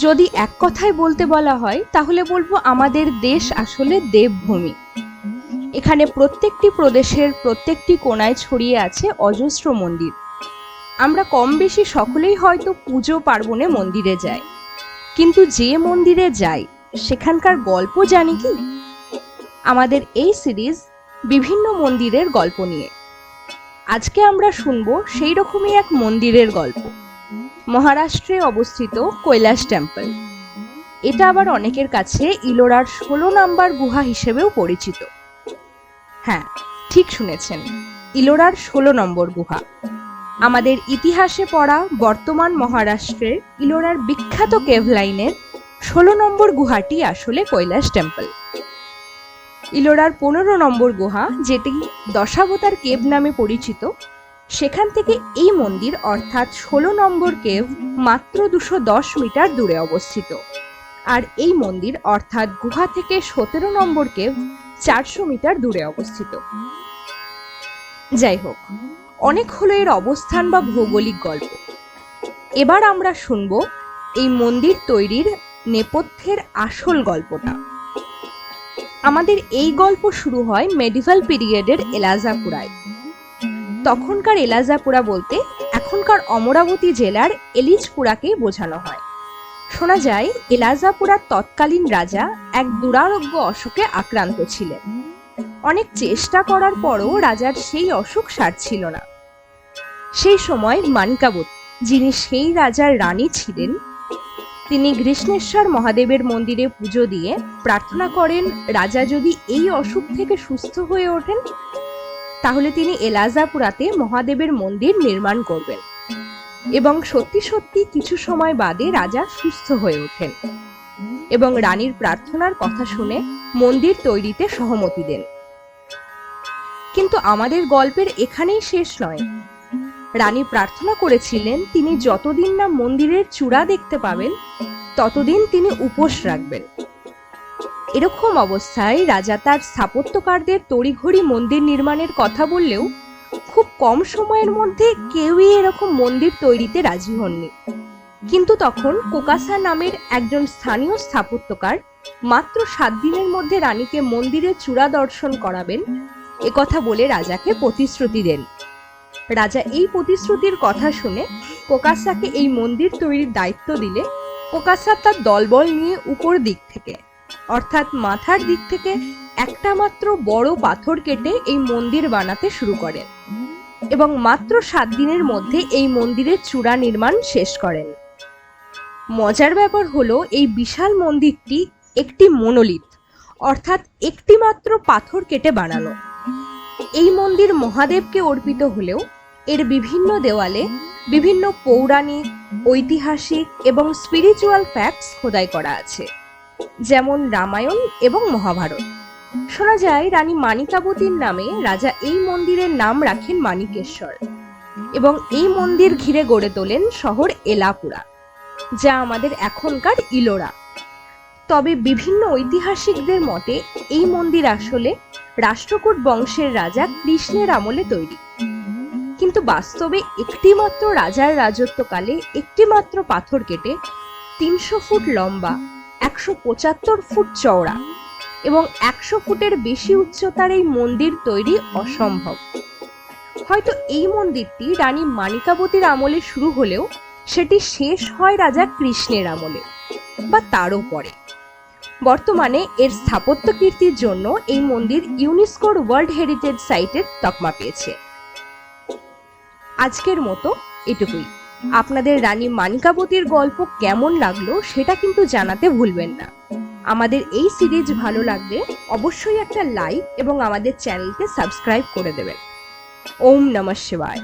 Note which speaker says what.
Speaker 1: যদি এক কথায় বলতে বলা হয় তাহলে বলবো আমাদের দেশ আসলে দেবভূমি। এখানে প্রত্যেকটি প্রদেশের প্রত্যেকটি কোণায় ছড়িয়ে আছে অজস্র মন্দির। আমরা কম বেশি সকলেই হয়তো পুজো পার্বণে মন্দিরে যাই, কিন্তু যে মন্দিরে যাই সেখানকার গল্প জানি কি? আমাদের এই সিরিজ বিভিন্ন মন্দিরের গল্প নিয়ে। আজকে আমরা শুনবো সেই রকমই এক মন্দিরের গল্প, মহারাষ্ট্রে অবস্থিত কৈলাস টেম্পল। এটা আবার অনেকের কাছে ইলোরার 16 নম্বর গুহা হিসেবেও পরিচিত। হ্যাঁ, ঠিক শুনেছেন, ইলোরার 16 নম্বর গুহা। আমাদের ইতিহাসে পড়া বর্তমান মহারাষ্ট্রের ইলোরার বিখ্যাত কেভ লাইনের 16 নম্বর গুহাটি আসলে কৈলাস টেম্পল। ইলোরার 15 নম্বর গুহা, যেটি দশাবতার কেভ নামে পরিচিত, সেখান থেকে এই মন্দির অর্থাৎ 16 নম্বর কেভ মাত্র 210 মিটার দূরে অবস্থিত। আর এই মন্দির অর্থাৎ গুহা থেকে 17 নম্বর কেভ 400 মিটার দূরে অবস্থিত। যাই হোক, অনেক হলো এর অবস্থান বা ভৌগোলিক গল্প। এবার আমরা শুনব এই মন্দির তৈরির নেপথ্যের আসল গল্পটা। আমাদের এই গল্প শুরু হয় মেডিভাল পিরিয়ডের এলাজাপুরায়। তখনকার এলাজাপুরা বলতে এখনকার অমরাবতী জেলার এলিচপুরাকেই বোঝানো হয়। শোনা যায় এলাজাপুরার তৎকালীন রাজা এক দুরারোগ্য অসুখে আক্রান্ত ছিলেন। অনেক চেষ্টা করার পরও রাজার সেই অসুখ সারছিল না। সেই সময় মানিকাবতী, যিনি সেই রাজার রানী ছিলেন, তিনি ঘৃষ্ণেশ্বর মহাদেবের মন্দিরে পুজো দিয়ে প্রার্থনা করেন রাজা যদি এই অসুখ থেকে সুস্থ হয়ে ওঠেন তাহলে তিনি এলাজাপুরাতে মহাদেবের মন্দির নির্মাণ করবেন। এবং সত্যি সত্যি কিছু সময় বাদে রাজা সুস্থ হয়ে ওঠেন এবং রানীর প্রার্থনার কথা শুনে মন্দির তৈরিতে সহমতি দেন। কিন্তু আমাদের গল্পের এখানেই শেষ নয়। রানী প্রার্থনা করেছিলেন তিনি যতদিন না মন্দিরের চূড়া দেখতে পাবেন ততদিন তিনি উপোস রাখবেন। এরকম অবস্থায় রাজা তার স্থাপত্যকারদের তড়িঘড়ি মন্দির নির্মাণের কথা বললেও খুব কম সময়ের মধ্যে কেউই এরকম মন্দির তৈরিতে রাজি হননি। কিন্তু তখন কোকাসা নামের একজন স্থানীয় স্থাপত্যকার মাত্র 7 দিনের মধ্যে রানীকে মন্দিরের চূড়া দর্শন করাবেন একথা বলে রাজাকে প্রতিশ্রুতি দেন। রাজা এই প্রতিশ্রুতির কথা শুনে কোকাসাকে এই মন্দির তৈরির দায়িত্ব দিলে কোকাসা তার দলবল নিয়ে উপর দিক থেকে অর্থাৎ মাথার দিক থেকে একটা মাত্র বড় পাথর কেটে এই মন্দির বানাতে শুরু করেন এবং মাত্র 7 দিনের মধ্যে এই মন্দিরের চূড়া নির্মাণ শেষ করেন। মজার ব্যাপার হলো এই বিশাল মন্দিরটি একটি মনোলিথ অর্থাৎ একটি মাত্র পাথর কেটে বানানো। এই মন্দির মহাদেবকে অর্পিত হলেও এর বিভিন্ন দেওয়ালে বিভিন্ন পৌরাণিক, ঐতিহাসিক এবং স্পিরিচুয়াল ফ্যাক্টস খোদাই করা আছে, যেমন রামায়ণ এবং মহাভারত। শোনা যায় রানী মানিকাবতীর নামে রাজা এই মন্দিরের নাম রাখেন মানিকেশ্বর এবং এই মন্দির ঘিরে গড়ে তোলেন শহর এলাপুরা, যা আমাদের এখনকার ইলোরা। তবে বিভিন্ন ঐতিহাসিকদের মতে এই মন্দির আসলে রাষ্ট্রকূট বংশের রাজা কৃষ্ণের আমলে তৈরি। কিন্তু বাস্তবে একটি মাত্র রাজার রাজত্বকালে একটি মাত্র পাথর কেটে 300 ফুট লম্বা, 175 ফুট চওড়া এবং 100 ফুটের বেশি উচ্চতার এই মন্দির তৈরি অসম্ভব। হয়তো এই মন্দিরটি রানী মানিকাবতীর আমলে শুরু হলেও সেটি শেষ হয় রাজা কৃষ্ণের আমলে বা তারও পরে। বর্তমানে এর স্থাপত্য কীর্তির জন্য এই মন্দির ইউনেস্কোর ওয়ার্ল্ড হেরিটেজ সাইটের তকমা পেয়েছে। আজকের মতো এটুকুই। আপনাদের রানী মানিকাবতীর গল্প কেমন লাগলো সেটা কিন্তু জানাতে ভুলবেন না। আমাদের এই সিরিজ ভালো লাগলে অবশ্যই একটা লাইক এবং আমাদের চ্যানেলকে সাবস্ক্রাইব করে দেবেন। ওম নমঃ শিবায়।